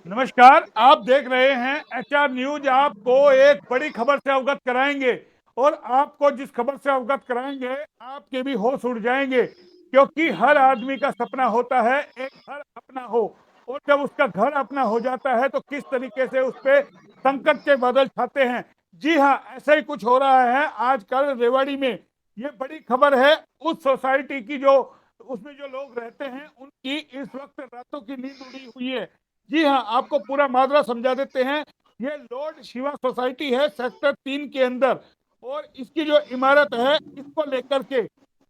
नमस्कार। आप देख रहे हैं एचआर न्यूज। आपको एक बड़ी खबर से अवगत कराएंगे और आपको जिस खबर से अवगत कराएंगे आपके भी होश उड़ जाएंगे, क्योंकि हर आदमी का सपना होता है एक घर अपना हो, और जब उसका घर अपना हो जाता है तो किस तरीके से उस पे संकट के बादल छाते हैं। जी हाँ, ऐसा ही कुछ हो रहा है आजकल रेवाड़ी में। ये बड़ी खबर है उस सोसाइटी की जो उसमें जो लोग रहते हैं उनकी इस वक्त रातों की नींद उड़ी हुई है। जी हाँ, आपको पूरा माजरा समझा देते हैं। ये लॉर्ड शिवा सोसाइटी है सेक्टर 3 के अंदर, और इसकी जो इमारत है इसको लेकर के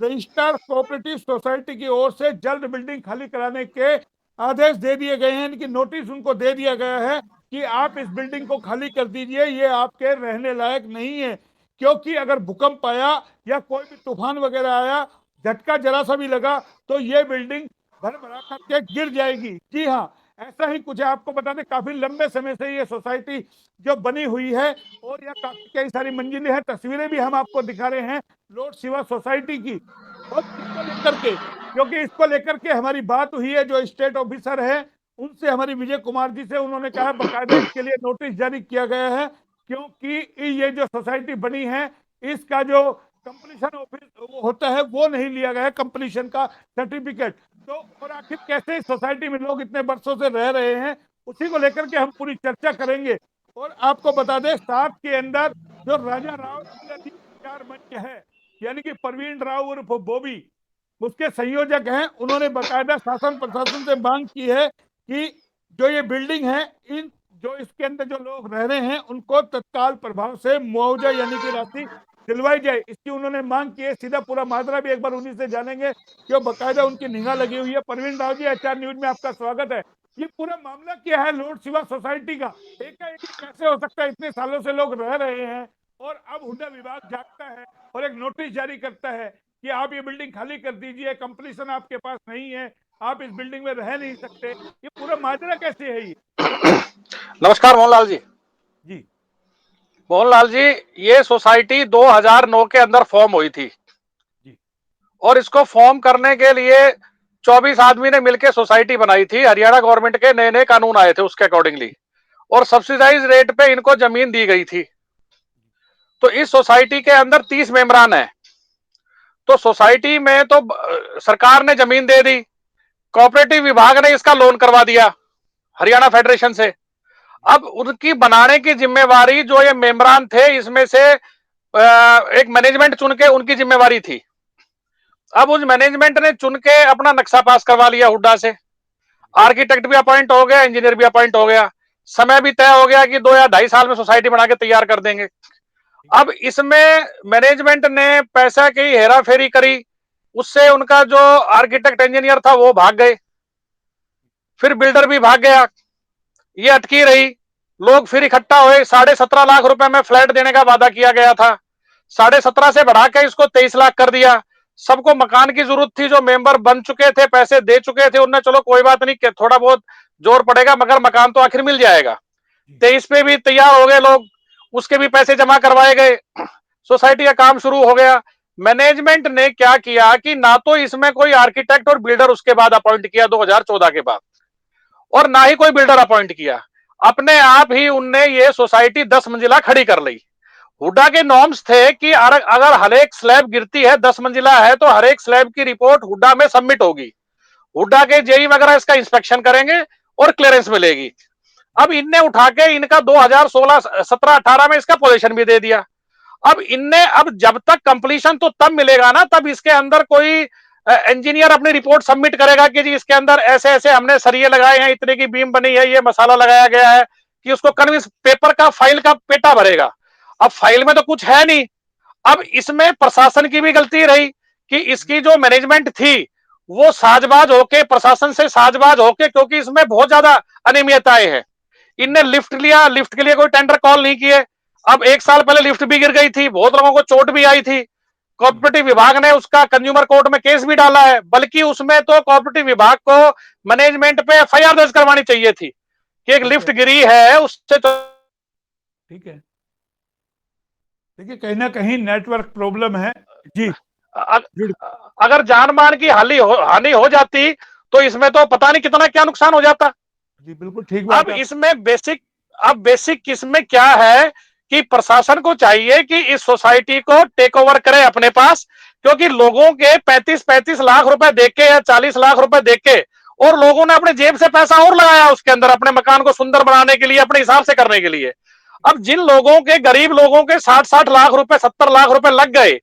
रजिस्ट्रार कोऑपरेटिव सोसाइटी की ओर से जल्द बिल्डिंग खाली कराने के आदेश दे दिए गए हैं। इनकी नोटिस उनको दे दिया गया है कि आप इस बिल्डिंग को खाली कर दीजिए, ये आपके रहने लायक नहीं है। क्योंकि अगर भूकंप आया या कोई भी तूफान वगैरह आया, झटका जरा सा भी लगा तो ये बिल्डिंग भर भरा करके गिर जाएगी। जी हाँ, ऐसा ही कुछ है। आपको बता दें काफी लंबे समय से ये सोसाइटी जो बनी हुई है, और यह काफी कई सारी मंजिलें हैं। तस्वीरें भी हम आपको दिखा रहे हैं लॉर्ड शिवा सोसाइटी की। और इसको लेकर के, क्योंकि इसको लेकर के हमारी बात हुई है जो स्टेट ऑफिसर है उनसे, हमारी विजय कुमार जी से, उन्होंने कहा बकायदा इसके लिए नोटिस जारी किया गया है। क्योंकि ये जो सोसाइटी बनी है इसका जो कंप्लीशन ऑफिस वो होता है वो नहीं लिया गया है, कंप्लीशन का सर्टिफिकेट। तो और आखिर कैसे इस सोसाइटी में लोग इतने वर्षों से रह रहे हैं, उसी को लेकर के हम पूरी चर्चा करेंगे। और आपको बता दें साथ के अंदर जो राजा राव विचार मंच है, यानी कि प्रवीण राव उर्फ बॉबी, उसके संयोजक हैं। उन्होंने बकायदा शासन प्रशासन से मांग की है कि जो ये बिल्डिंग है, इन जो इसके अंदर जो लोग रह रहे हैं उनको तत्काल प्रभाव से मुआवजा यानी कि राशि दिलवाई जाए, इसकी उन्होंने मांग की है। सीधा पूरा माजरा भी एक बार उन्हीं से जानेंगे, जो बकायदा उनकी निगाह लगी हुई है। परवीन राव जी, एचआर न्यूज में आपका स्वागत है। ये पूरा मामला क्या है लॉर्ड शिवा सोसाइटी का? एकाएक कैसे हो सकता है? इतने सालों से लोग रह रहे हैं और अब हुड्डा विभाग जागता है और एक नोटिस जारी करता है कि आप ये बिल्डिंग खाली कर दीजिए, कंप्लीशन आपके पास नहीं है, आप इस बिल्डिंग में रह नहीं सकते। ये पूरा माजरा कैसे है ये? नमस्कार मोहनलाल जी। जी मोहनलाल जी, ये सोसाइटी 2009 के अंदर फॉर्म हुई थी जी और इसको फॉर्म करने के लिए 24 आदमी ने मिलकर सोसाइटी बनाई थी। हरियाणा गवर्नमेंट के नए नए कानून आए थे उसके अकॉर्डिंगली, और सब्सिडाइज रेट पे इनको जमीन दी गई थी। तो इस सोसाइटी के अंदर 30 मेंबरान है। तो सोसाइटी में तो सरकार ने जमीन दे दी, कोऑपरेटिव विभाग ने इसका लोन करवा दिया हरियाणा फेडरेशन से। अब उनकी बनाने की जिम्मेवारी जो ये मेंबरान थे इसमें से एक मैनेजमेंट चुन के उनकी जिम्मेवारी थी। अब उस मैनेजमेंट ने चुन के अपना नक्शा पास करवा लिया हुड्डा से। आर्किटेक्ट भी अपॉइंट हो गया, इंजीनियर भी अपॉइंट हो गया। समय भी तय हो गया कि 2 या 2.5 साल में सोसाइटी बना के तैयार कर देंगे। अब इसमें मैनेजमेंट ने पैसा की हेरा फेरी करी, उससे उनका जो आर्किटेक्ट इंजीनियर था वो भाग गए, फिर बिल्डर भी भाग गया, ये अटकी रही। लोग फिर इकट्ठा हुए। 17.5 लाख रुपए में फ्लैट देने का वादा किया गया था, 17.5 से बढ़ा के इसको 23 लाख कर दिया। सबको मकान की जरूरत थी, जो मेंबर बन चुके थे, पैसे दे चुके थे, उनने चलो कोई बात नहीं, थोड़ा बहुत जोर पड़ेगा मगर मकान तो आखिर मिल जाएगा। 23 पे भी तैयार हो गए लोग, उसके भी पैसे जमा करवाए गए, सोसाइटी का काम शुरू हो गया। मैनेजमेंट ने क्या किया कि ना तो इसमें कोई आर्किटेक्ट और बिल्डर उसके बाद अपॉइंट किया 2014 के बाद, और ना ही कोई बिल्डर अपॉइंट किया। अपने आप ही उनने ये सोसाइटी 10 मंजिला खड़ी कर ली। हुड्डा के नॉर्म्स थे कि अगर हर एक स्लैब गिरती है, 10 मंजिला है, तो हर एक स्लैब की रिपोर्ट हुड्डा में सबमिट होगी। हुड्डा के जेई वगैरह इसका इंस्पेक्शन करेंगे और क्लियरेंस मिलेगी। अब इनने उठा के इनका 2016 17 18 में इसका पोजीशन भी दे दिया। अब इनने, अब जब तक कंप्लीशन तो तब मिलेगा ना, तब इसके अंदर कोई इंजीनियर अपनी रिपोर्ट सबमिट करेगा कि जी इसके अंदर ऐसे ऐसे हमने सरिये लगाए हैं, इतने की बीम बनी है, ये मसाला लगाया गया है, कि उसको कन्विंस पेपर का फाइल का पेटा भरेगा। अब फाइल में तो कुछ है नहीं। अब इसमें प्रशासन की भी गलती रही कि इसकी जो मैनेजमेंट थी वो साजबाज होके, प्रशासन से साजबाज होके, क्योंकि इसमें बहुत ज्यादा अनियमितताएं हैं। इनने लिफ्ट लिया, लिफ्ट के लिए कोई टेंडर कॉल नहीं किए। अब 1 साल पहले लिफ्ट भी गिर गई थी, बहुत लोगों को चोट भी आई थी। कोऑपरेटिव विभाग ने उसका कंज्यूमर कोर्ट में केस भी डाला है, बल्कि उसमें तो कोऑपरेटिव विभाग को मैनेजमेंट पे एफआईआर दर्ज करवानी चाहिए थी कि एक लिफ्ट गिरी है उससे तो। ठीक है। देखिए कहीं ना कहीं नेटवर्क प्रॉब्लम है। जी जुड़ अगर जान मान की हानि हो जाती तो इसमें तो पता नहीं कितना क्या नुकसान हो जाता। जी बिल्कुल ठीक बात अब है। इसमें बेसिक इसमें क्या है कि प्रशासन को चाहिए कि इस सोसाइटी को टेक ओवर करे अपने पास, क्योंकि लोगों के 35-35 लाख रुपए देके या 40 लाख रुपए देके, और लोगों ने अपने जेब से पैसा और लगाया उसके अंदर अपने मकान को सुंदर बनाने के लिए, अपने हिसाब से करने के लिए। अब जिन लोगों के, गरीब लोगों के 60-60 लाख रुपए, 70 लाख रुपए लग गए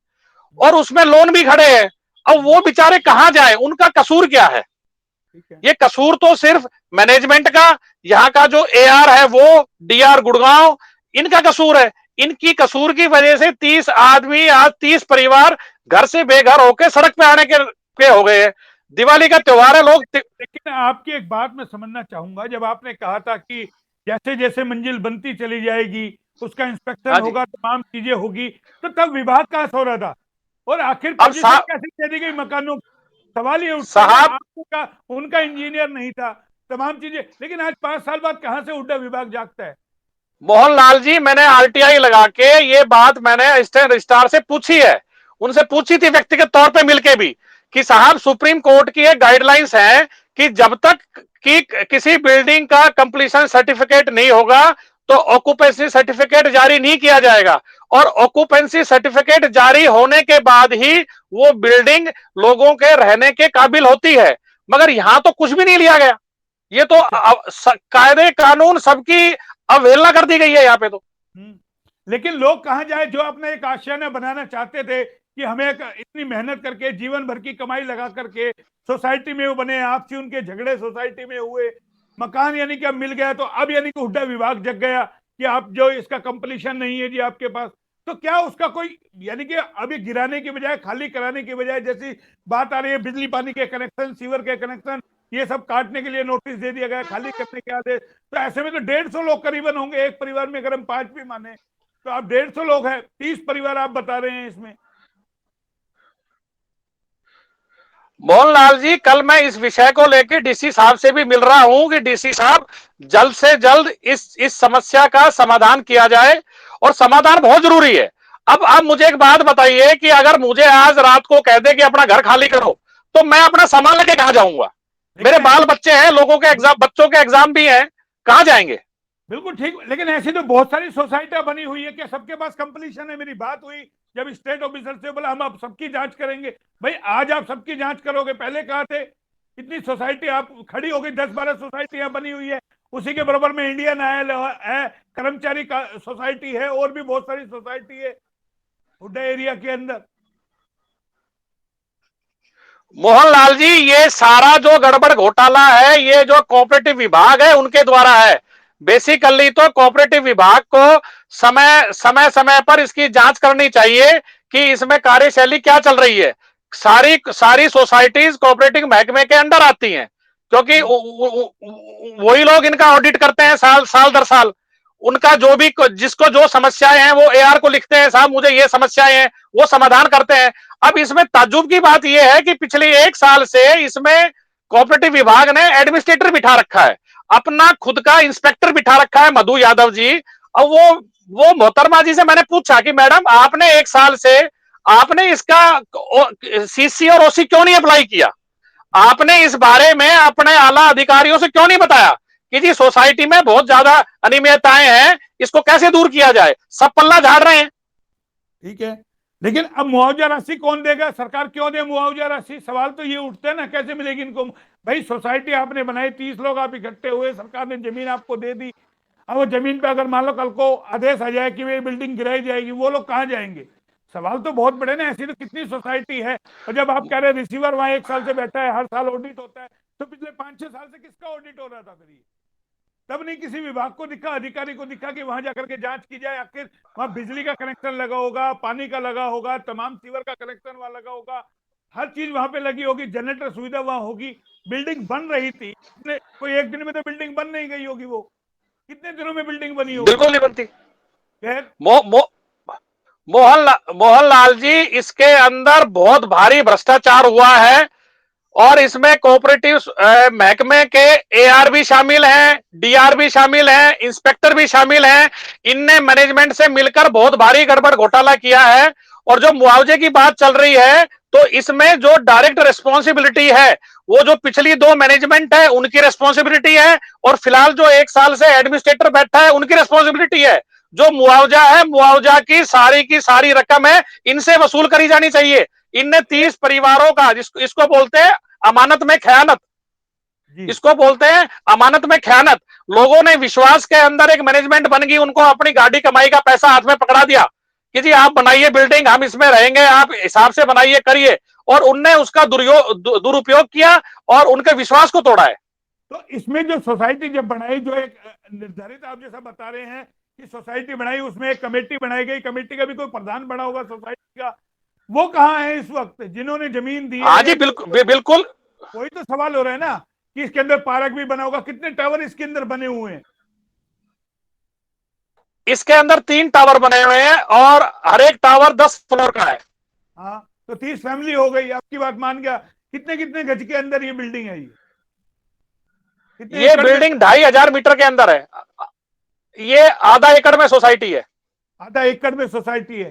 और उसमें लोन भी खड़े हैं, अब वो बेचारे कहां जाए? उनका कसूर क्या है? ठीक है। ये कसूर तो सिर्फ मैनेजमेंट का, यहाँ का जो एआर है वो, डीआर गुड़गांव, इनका कसूर है। इनकी कसूर की वजह से 30 आदमी, आज 30 परिवार घर से बेघर होकर सड़क पे आने के हो गए हैं। दिवाली का त्योहार है, लोग लेकिन आपकी एक बात मैं समझना चाहूंगा, जब आपने कहा था कि जैसे जैसे मंजिल बनती चली जाएगी उसका इंस्पेक्शन हाँ जी। होगा, तमाम चीजें होगी, तो तब विभाग कहाँ सो रहा था? और आखिर अब पोजीशन कैसे दे दी गई मकानों की? सवाल ये उठता है ना, साहब, आपका उनका इंजीनियर नहीं था, तमाम चीजें, लेकिन आज 5 साल बाद कहां से उड्डा विभाग जागता है? मोहनलाल जी, मैंने आरटीआई लगा के ये बात मैंने रजिस्ट्रार से पूछी है, उनसे पूछी थी व्यक्तिगत तौर पे मिलके भी, कि साहब सुप्रीम कोर्ट की एक गाइडलाइंस है कि जब तक कि किसी बिल्डिंग का कंप्लीशन सर्टिफिकेट नहीं होगा तो ऑक्यूपेंसी सर्टिफिकेट जारी नहीं किया जाएगा, और ऑक्यूपेंसी सर्टिफिकेट जारी होने के बाद ही वो बिल्डिंग लोगों के रहने के काबिल होती है। मगर यहां तो कुछ भी नहीं लिया गया। ये तो कायदे कानून सबकी अवहेलना कर दी गई है यहाँ पे तो। लेकिन लोग कहां जाए जो अपना एक आशियाना बनाना चाहते थे कि हमें इतनी मेहनत करके जीवन भर की कमाई लगा करके सोसाइटी में वो बने, आपसी उनके झगड़े सोसाइटी में हुए, मकान यानी कि अब मिल गया, तो अब यानी कि हुड्डा विभाग जग गया कि आप जो इसका कंप्लीशन नहीं है जी आपके पास, तो क्या उसका कोई यानी कि अभी गिराने की बजाय, खाली कराने की बजाय, जैसी बात आ रही है बिजली पानी के कनेक्शन, सीवर के कनेक्शन, ये सब काटने के लिए नोटिस दे दिया गया, खाली करने के आदेश, तो ऐसे में तो 150 लोग करीबन होंगे एक परिवार में, अगर हम 5 भी माने तो आप 150 लोग हैं, 30 परिवार आप बता रहे हैं इसमें। मोहनलाल जी, कल मैं इस विषय को लेकर डीसी साहब से भी मिल रहा हूं कि डीसी साहब जल्द से जल्द इस समस्या का समाधान किया जाए, और समाधान बहुत जरूरी है। अब आप मुझे एक बात बताइए कि अगर मुझे आज रात को कह दे कि अपना घर खाली करो, तो मैं अपना सामान लेके कहां जाऊंगा? मेरे बाल बच्चे हैं, लोगों के एग्जाम, बच्चों के एग्जाम भी हैं, कहां जाएंगे? बिल्कुल ठीक, लेकिन ऐसी तो बहुत सारी सोसाइटियां बनी हुई है कि सबके पास कंप्लीशन है। मेरी बात हुई जब स्टेट ऑफिसर से, बोला हम अब सबकी जांच करेंगे। भाई आज आप सबकी जांच करोगे, पहले कहा थे इतनी सोसाइटी आप खड़ी हो गई, 10-12 सोसाइटियां बनी हुई है, उसी के बराबर में इंडियन ऑयल है, कर्मचारी का सोसाइटी है, और भी बहुत सारी सोसाइटी है हुड्डा एरिया के अंदर। मोहनलाल जी, ये सारा जो गड़बड़ घोटाला है, ये जो कोऑपरेटिव विभाग है उनके द्वारा है। बेसिकली तो कोऑपरेटिव विभाग को समय समय समय पर इसकी जांच करनी चाहिए कि इसमें कार्यशैली क्या चल रही है। सारी सारी सोसाइटीज कोऑपरेटिव महकमे के अंडर आती हैं, क्योंकि वही लोग इनका ऑडिट करते हैं साल साल दर साल। उनका जो भी, जिसको जो समस्याएं हैं वो एआर को लिखते हैं, साहब मुझे ये समस्याएं हैं, वो समाधान करते हैं। अब इसमें ताज्जुब की बात यह है कि पिछले 1 साल से इसमें कोऑपरेटिव विभाग ने एडमिनिस्ट्रेटर बिठा रखा है, अपना खुद का इंस्पेक्टर बिठा रखा है, मधु यादव जी। और वो मोहतरमा जी से मैंने पूछा कि मैडम, आपने 1 साल से आपने इसका सीसी और ओसी क्यों नहीं अप्लाई किया? आपने इस बारे में अपने आला अधिकारियों से क्यों नहीं बताया कि जी सोसाइटी में बहुत ज्यादा अनियमितताएं हैं, इसको कैसे दूर किया जाए? सब पल्ला झाड़ रहे हैं। ठीक है, लेकिन अब मुआवजा राशि कौन देगा? सरकार क्यों दे मुआवजा राशि? सवाल तो ये उठते हैं ना, कैसे मिलेगी इनको? भाई सोसाइटी आपने बनाई, 30 लोग आप इकट्ठे हुए, सरकार ने जमीन आपको दे दी, अब वो जमीन पे अगर मान लो कल को आदेश आ जाए कि ये बिल्डिंग गिराई जाएगी, वो लोग कहाँ जाएंगे? सवाल तो बहुत बड़े ना। ऐसी तो कितनी सोसाइटी है, और जब आप कह रहे रिसीवर वहां 1 साल से बैठा है, हर साल ऑडिट होता है, तो पिछले 5-6 साल से किसका ऑडिट हो रहा था फिर? ये तब नहीं किसी विभाग को दिखा, अधिकारी को दिखा कि वहां जाकर के जांच की जाए, आखिर वहां बिजली का कनेक्शन लगा होगा, पानी का लगा होगा, तमाम सीवर का कनेक्शन वहां लगा होगा, हर चीज वहां पे लगी होगी, जनरेटर सुविधा वहां होगी, बिल्डिंग बन रही थी। कोई एक दिन में तो बिल्डिंग बन नहीं गई होगी, वो कितने दिनों में बिल्डिंग बनी होगी? बिल्कुल नहीं बनती। खैर, मोहनलाल जी, इसके अंदर बहुत भारी भ्रष्टाचार हुआ है, और इसमें कोऑपरेटिव महकमे के एआर भी शामिल हैं, डीआर भी शामिल हैं, इंस्पेक्टर भी शामिल हैं। इनने मैनेजमेंट से मिलकर बहुत भारी गड़बड़ घोटाला किया है। और जो मुआवजे की बात चल रही है, तो इसमें जो डायरेक्ट रिस्पॉन्सिबिलिटी है वो जो पिछली दो मैनेजमेंट है उनकी रिस्पॉन्सिबिलिटी है, और फिलहाल जो 1 साल से एडमिनिस्ट्रेटर बैठा है उनकी रिस्पॉन्सिबिलिटी है। जो मुआवजा है, मुआवजा की सारी रकम है इनसे वसूल करी जानी चाहिए। इनने 30 परिवारों का, इसको बोलते हैं अमानत में खयानत, इसको बोलते हैं अमानत में खयानत। लोगों ने विश्वास के अंदर एक मैनेजमेंट बन गई, उनको अपनी गाड़ी कमाई का पैसा हाथ में पकड़ा दिया कि जी आप बनाइए बिल्डिंग, हम इसमें रहेंगे, आप हिसाब से बनाइए, करिए, और उनने उसका दुरुपयोग किया और उनके विश्वास को तोड़ा है। तो इसमें जो सोसाइटी जब बनाई, जो एक निर्धारित आप जैसा बता रहे हैं कि सोसाइटी बनाई, उसमें एक कमेटी बनाई गई, कमेटी का भी कोई प्रधान बना होगा सोसाइटी का, वो कहाँ है इस वक्त जिन्होंने जमीन दी है? हाँ जी, बिल्कुल बिल्कुल। वही तो सवाल हो रहा है ना कि इसके अंदर पार्क भी बना होगा, कितने टावर इसके अंदर बने हुए हैं? इसके अंदर 3 टावर बने हुए हैं और हर एक टावर 10 फ्लोर का है। हाँ, तो 30 फैमिली हो गई, आपकी बात मान गया। कितने कितने गज के अंदर ये बिल्डिंग है? ये बिल्डिंग 2500 मीटर के अंदर है। ये आधा एकड़ में सोसाइटी है। आधा एकड़ में सोसाइटी है।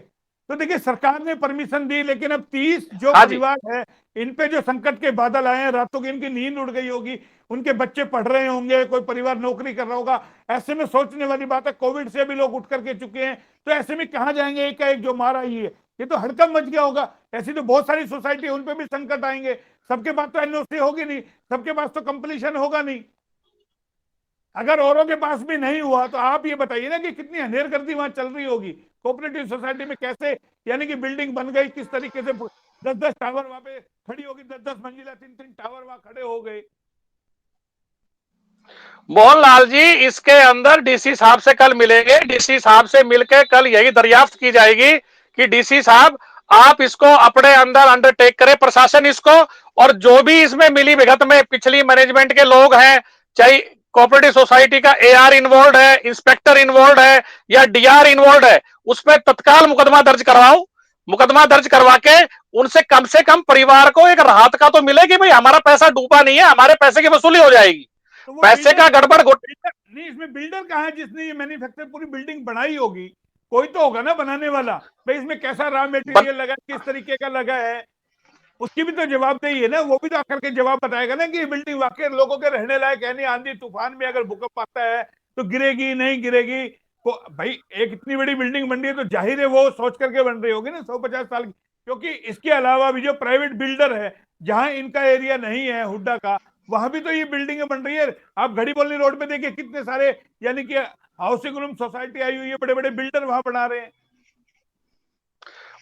तो देखिए, सरकार ने परमिशन दी, लेकिन अब 30 जो हाँ परिवार है, इन पे जो संकट के बादल आए हैं, रातों की इनकी नींद उड़ गई होगी, उनके बच्चे पढ़ रहे होंगे, कोई परिवार नौकरी कर रहा होगा। ऐसे में सोचने वाली बात है, कोविड से भी लोग उठ करके चुके हैं, तो ऐसे में कहाँ जाएंगे? एक का एक जो मार आई है, ये तो हड़कंप मच गया होगा। ऐसी तो बहुत सारी सोसाइटी है, उन पे भी संकट आएंगे। सबके पास तो एनओसी होगी नहीं, सबके पास तो कंप्लीशन होगा नहीं। अगर औरों के पास भी नहीं हुआ तो आप ये बताइए ना कि कितनी अंधेरगर्दी वहां चल रही होगी कोऑपरेटिव सोसाइटी में। कैसे, यानी कि बिल्डिंग बन गई, किस तरीके से 10-10 टावर वहां पे खड़ी होगी, 10-10 मंजिला, 3-3 टावर वहां खड़े हो गए। मोहनलाल जी, इसके अंदर डीसी साहब से कल मिलेंगे, डीसी साहब से मिलकर कल यही दरियाफ्त की जाएगी कि डीसी साहब आप इसको अपने अंदर अंडरटेक करें, प्रशासन इसको, और जो भी इसमें मिली भगत में पिछली मैनेजमेंट के लोग हैं, चाहे कोऑपरेटिव सोसाइटी का एआर इन्वॉल्व है, इंस्पेक्टर इन्वॉल्व है या डीआर इन्वॉल्व है, उस पर तत्काल मुकदमा दर्ज करवाओ। मुकदमा दर्ज करवा के उनसे कम से कम परिवार को एक राहत का तो मिले कि भाई हमारा पैसा डूबा नहीं है, हमारे पैसे की वसूली हो जाएगी। तो वो पैसे का गड़बड़ नहीं, इसमें बिल्डर कहाँ है जिसने ये मैन्युफैक्चर पूरी बिल्डिंग बनाई होगी? कोई तो होगा ना बनाने वाला। भाई इसमें कैसा रॉ मटेरियल लगा है, किस तरीके का लगा है, उसकी भी तो जवाबदेही है ना। वो भी तो आकर के जवाब बताएगा ना कि बिल्डिंग वाकई लोगों के रहने लायक है नहीं, आंधी तूफान में अगर भूकंप आता है तो गिरेगी नहीं गिरेगी। तो भाई एक इतनी बड़ी बिल्डिंग बन रही है तो जाहिर है वो सोच करके बन रही होगी ना, 150 साल की। क्योंकि इसके अलावा भी जो प्राइवेट बिल्डर है, जहां इनका एरिया नहीं है हुड्डा का, वहां भी तो ये बिल्डिंगें बन रही है। आप घड़ी बोलनी रोड पे देखिए, कितने सारे यानी कि हाउसिंग रूम सोसाइटी आई हुई है, बड़े बड़े बिल्डर वहां बना रहे हैं।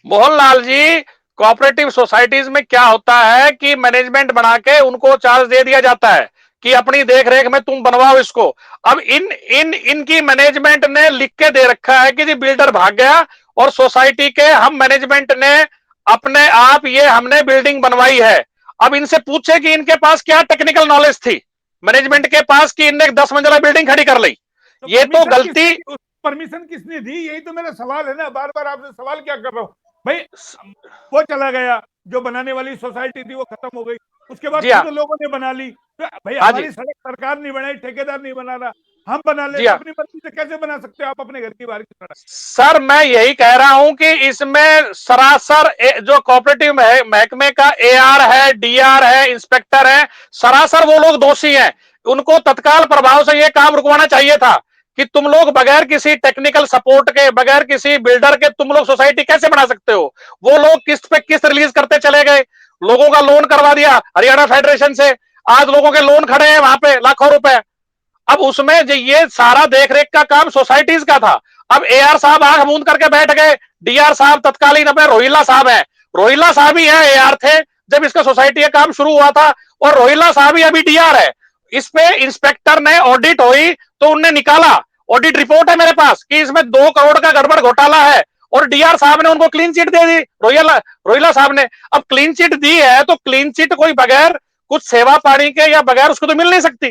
मोहनलाल जी, कोऑपरेटिव सोसाइटीज में क्या होता है कि मैनेजमेंट बना के उनको चार्ज दे दिया जाता है कि अपनी देखरेख में तुम बनवाओ इसको। अब इनकी मैनेजमेंट ने लिख के दे रखा है कि जी बिल्डर भाग गया और सोसाइटी के हम मैनेजमेंट ने अपने आप ये हमने बिल्डिंग बनवाई है। अब इनसे पूछे कि इनके पास क्या टेक्निकल नॉलेज थी मैनेजमेंट के पास कि इनने 10 मंजिला बिल्डिंग खड़ी कर ली। ये तो गलती, परमिशन किसने दी? यही तो मेरा सवाल है ना, बार बार आपसे सवाल क्या कर रहा हूं भाई। वो चला गया, जो बनाने वाली सोसाइटी थी वो खत्म हो गई, उसके बाद तो लोगों ने बना ली। तो भाई हमारी सड़क सरकार नहीं बनाई, ठेकेदार नहीं बना रहा, हम बना ले, अपनी मर्जी से कैसे बना सकते हो आप अपने घर की बाहर की सड़क? सर मैं यही कह रहा हूं कि इसमें सरासर जो कोऑपरेटिव महकमे का एआर है, डीआर है, इंस्पेक्टर है, सरासर वो लोग दोषी हैं। उनको तत्काल प्रभाव से यह काम रुकवाना चाहिए था कि तुम लोग बगैर किसी टेक्निकल सपोर्ट के, बगैर किसी बिल्डर के तुम लोग सोसाइटी कैसे बना सकते हो। वो लोग किस्त पे किस्त रिलीज करते चले गए, लोगों का लोन करवा दिया हरियाणा फेडरेशन से, आज लोगों के लोन खड़े हैं वहां पे लाखों रुपए। अब उसमें ये सारा देखरेख का काम सोसाइटीज का था। अब एआर साहब आंख मूंद करके बैठ गए, डीआर साहब तत्कालीन अपने रोहिल्ला साहब हैं, रोहिल्ला साहब ही हैं, एआर थे जब इसका सोसाइटी का काम शुरू हुआ था, और रोहिल्ला साहब ही अभी डीआर है। इस पे इंस्पेक्टर ने ऑडिट हुई तो उनने निकाला, ऑडिट रिपोर्ट है मेरे पास कि इसमें 2 करोड़ का गड़बड़ घोटाला है, और डीआर साहब ने उनको क्लीन चिट दे दी, रोहिल्ला साहब ने। अब क्लीन चिट दी है तो क्लीन चिट कोई बगैर कुछ सेवा पानी के या बगैर उसको तो मिल नहीं सकती।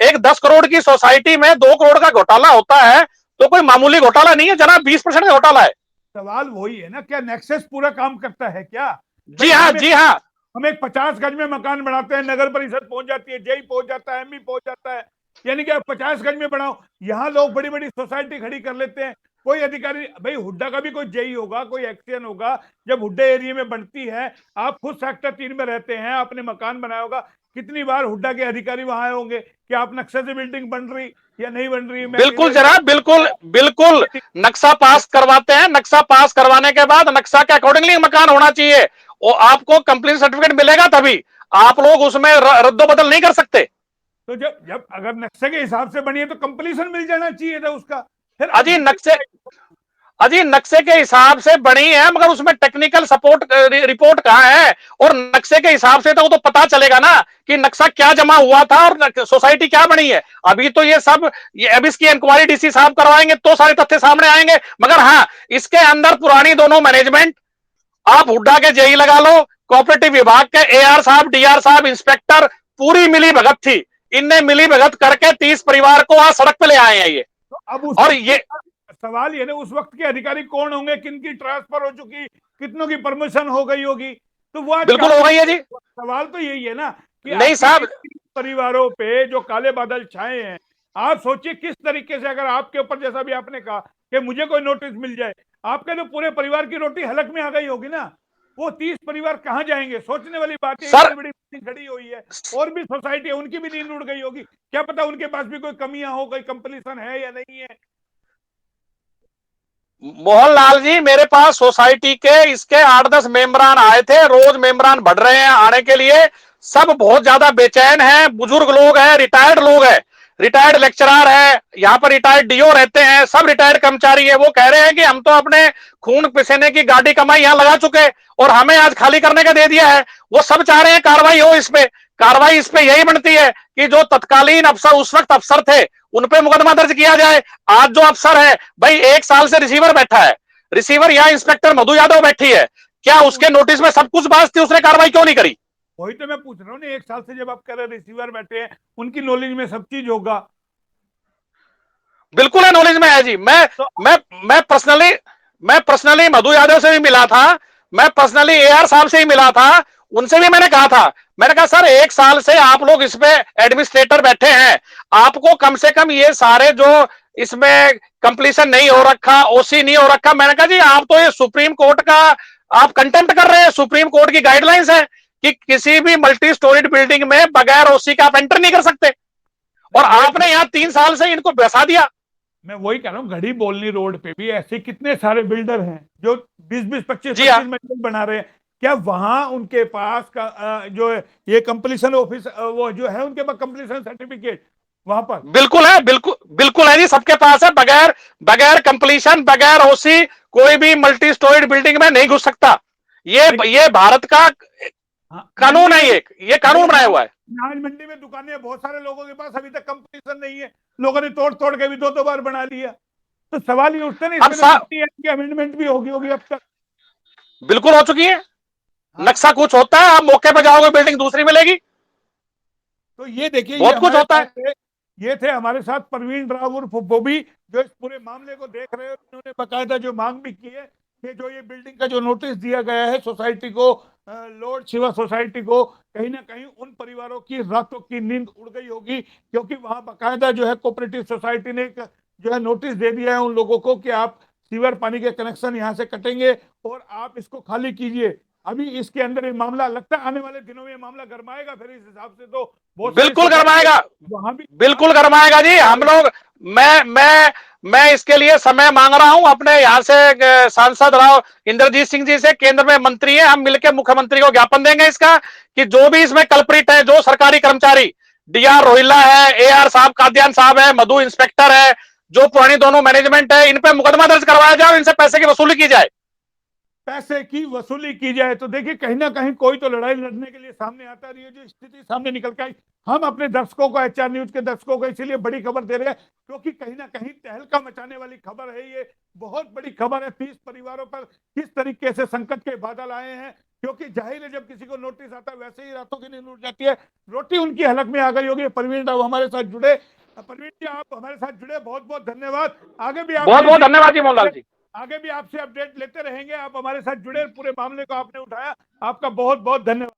एक 10 करोड़ की सोसाइटी में 2 करोड़ का घोटाला होता है तो कोई मामूली घोटाला नहीं है जनाब, 20% का घोटाला है। सवाल वही है ना, क्या नेक्सस पूरा काम करता है क्या? जी हाँ, जी हाँ। हम एक 50 गज में मकान बनाते हैं, नगर परिषद पहुंच जाती है, जेई पहुंच जाता है, एमपी पहुंच जाता है, यानी कि आप 50 गज में बनाओ। यहाँ लोग बड़ी बड़ी सोसाइटी खड़ी कर लेते हैं, कोई अधिकारी भाई, हुड्डा का भी कोई जेई होगा, कोई एक्शन होगा जब हुड्डा एरिया में बनती है। आप खुद सेक्टर 3 में रहते हैं, आपने मकान बनाया होगा, कितनी बार हुड्डा के अधिकारी वहां आए होंगे कि आप नक्शे से बिल्डिंग बन रही या नहीं बन रही। मैं बिल्कुल जनाब, बिल्कुल बिल्कुल। नक्शा पास करवाते हैं, नक्शा पास करवाने के बाद नक्शा के अकॉर्डिंगली मकान होना चाहिए, और आपको कंप्लीट सर्टिफिकेट मिलेगा, तभी आप लोग उसमें रद्दो-बदल नहीं कर सकते। तो जब जब अगर नक्शे के हिसाब से बनी है तो कंप्लीशन मिल जाना चाहिए था उसका। फिर अजी नक्शे के हिसाब से बनी है, मगर उसमें टेक्निकल सपोर्ट रिपोर्ट कहाँ है? और नक्शे के हिसाब से तो पता चलेगा ना कि नक्शा क्या जमा हुआ था और सोसाइटी क्या बनी है। अभी तो ये सब अब इसकी इंक्वायरी डीसी साहब करवाएंगे तो सारे तथ्य सामने आएंगे। मगर हाँ, इसके अंदर पुरानी दोनों मैनेजमेंट, आप हुड्डा के जेई लगा लो, कोऑपरेटिव विभाग के एआर साहब, डीआर साहब, इंस्पेक्टर, पूरी मिली भगत थी। इनने मिली भगत करके 30 परिवार को आज सड़क पे ले आए हैं ये। तो अब और ये सवाल ये ना, उस वक्त के अधिकारी कौन होंगे, किनकी ट्रांसफर हो चुकी, कितनों की परमिशन हो गई होगी, तो वो आज बिल्कुल हो गई है जी। सवाल तो यही है ना कि नहीं साहब, परिवारों पे जो काले बादल छाए हैं, आप सोचिए किस तरीके से, अगर आपके ऊपर जैसा भी आपने कहा कि मुझे कोई नोटिस मिल जाए, आपके तो पूरे परिवार की रोटी हलक में आ गई होगी ना। वो 30 परिवार कहां जाएंगे? सोचने वाली बात है। इतनी बड़ी बिल्डिंग खड़ी हुई है, और भी सोसाइटी है, उनकी भी नींद उड़ गई होगी। क्या पता उनके पास भी कोई कमियां हो, कोई कंप्लीशन है या नहीं है। मोहनलाल जी, मेरे पास सोसाइटी के इसके 8-10 मेंबरान आए थे, रोज मेंबरान बढ़ रहे हैं आने के लिए। सब बहुत ज्यादा बेचैन हैं, बुजुर्ग लोग हैं, रिटायर्ड लोग हैं, रिटायर्ड लेक्चरर है, यहाँ पर रिटायर्ड डीओ रहते हैं, सब रिटायर्ड कर्मचारी है। वो कह रहे हैं कि हम तो अपने खून पसीने की गाड़ी कमाई यहाँ लगा चुके और हमें आज खाली करने का दे दिया है। वो सब चाह रहे हैं कार्रवाई हो इस पे। कार्रवाई इस पे यही बनती है कि जो तत्कालीन अफसर, उस वक्त अफसर थे, उन पे मुकदमा दर्ज किया जाए। आज जो अफसर है भाई, 1 साल से रिसीवर बैठा है, रिसीवर या इंस्पेक्टर मधु यादव बैठी है, क्या उसके नोटिस में सब कुछ बात थी? उसने कार्रवाई क्यों नहीं करी? वही तो मैं पूछ रहा हूँ ना, 1 साल से जब आप कह रहे रिसीवर बैठे हैं, उनकी नॉलेज में सब चीज होगा। बिल्कुल है, नॉलेज में है जी। तो मैं पर्सनली मधु यादव से भी मिला था, मैं पर्सनली एआर साहब से ही मिला था। उनसे भी मैंने कहा था, मैंने कहा सर 1 साल से आप लोग इसमें एडमिनिस्ट्रेटर बैठे हैं, आपको कम से कम ये सारे जो इसमें कंप्लीशन नहीं हो रखा, ओसी नहीं हो रखा, मैंने कहा जी आप तो ये सुप्रीम कोर्ट का आप कंटेम्प्ट कर रहे हैं। सुप्रीम कोर्ट की गाइडलाइंस है कि किसी भी मल्टी स्टोरीड बिल्डिंग में बगैर ओसी का आप एंटर नहीं कर सकते, और आपने यहां 3 साल से इनको बैसा दिया। मैं वही कह रहा हूँ, घड़ी बोलनी रोड पे भी ऐसे कितने सारे बिल्डर हैं जो 20-20, 25-25 मंजिल बना रहे हैं। क्या वहां उनके पास का जो ये कंप्लीशन ऑफिस, वो जो है उनके पास कंप्लीशन सर्टिफिकेट वहां पर? बिल्कुल है, बिल्कुल बिल्कुल है जी, सबके पास है। बगैर बगैर कंप्लीशन, बगैर ओसी कोई भी मल्टी स्टोरीड बिल्डिंग में नहीं घुस सकता। ये भारत का कानून है, ये कानून बनाया हुआ है। आज मंडी में दुकानें बहुत सारे लोगों के पास अभी तक कंप्लीशन नहीं है, लोगों ने तोड़ तोड़ के भी 2-2 बार बना लिया। तो सवाल ये उठता नहीं, इसमें अमेंडमेंट भी होगी अब तक? बिल्कुल हो चुकी है। नक्शा कुछ होता है, आप मौके पर जाओगे बिल्डिंग दूसरी मिलेगी। तो ये देखिए, बहुत कुछ होता है। ये थे हमारे साथ परवीन राव उर्फ बॉबी, जो इस पूरे मामले को देख रहे हैं। उन्होंने बकायदा जो मांग भी की है कि जो ये बिल्डिंग का जो नोटिस दिया गया है सोसाइटी को, लॉर्ड शिवा सोसाइटी को, कहीं ना कहीं उन परिवारों की रातों की नींद उड़ गई होगी, क्योंकि वहां बकायदा जो है कोऑपरेटिव सोसाइटी ने जो है नोटिस दे दिया है उन लोगों को कि आप सीवर पानी के कनेक्शन यहाँ से कटेंगे और आप इसको खाली कीजिए। अभी इसके अंदर ये मामला लगता है आने वाले दिनों में ये मामला गरमाएगा, फिर इस हिसाब से तो बिल्कुल गरमाएगा, वहां भी बिल्कुल गरमाएगा जी। हम लोग मैं इसके लिए समय मांग रहा हूं अपने यहाँ से सांसद राव इंद्रजीत सिंह जी से, केंद्र में मंत्री है, हम मिलकर मुख्यमंत्री को ज्ञापन देंगे इसका कि जो भी इसमें कल्प्रिट है, जो सरकारी कर्मचारी, डीआर रोहिल्ला है, एआर साहब, कादियान साहब है, मधु इंस्पेक्टर है, जो पुरानी दोनों मैनेजमेंट है, इन पे मुकदमा दर्ज करवाया जाए और इनसे पैसे की वसूली की जाए। पैसे की वसूली की जाए। तो देखिए, कहीं ना कहीं कोई तो लड़ाई लड़ने के लिए सामने आता रही है। जो स्थिति सामने निकल के आई, हम अपने दर्शकों को, एचआर न्यूज के दर्शकों को इसीलिए बड़ी खबर दे रहे हैं क्योंकि कहीं ना कहीं तहलका मचाने वाली खबर है। ये बहुत बड़ी खबर है। 30 परिवारों पर किस तरीके से संकट के बादल आए हैं, क्योंकि जाहिर है जब किसी को नोटिस आता है वैसे ही रातों की नींद उड़ जाती है, रोटी उनकी हलक में आ गई होगी। परवीन राव हमारे साथ जुड़े। परवीन जी, आप हमारे साथ जुड़े, बहुत बहुत धन्यवाद। आगे भी बहुत बहुत धन्यवाद जी मोहनलाल जी। आगे भी आपसे अपडेट लेते रहेंगे। आप हमारे साथ जुड़े, पूरे मामले को आपने उठाया, आपका बहुत बहुत धन्यवाद।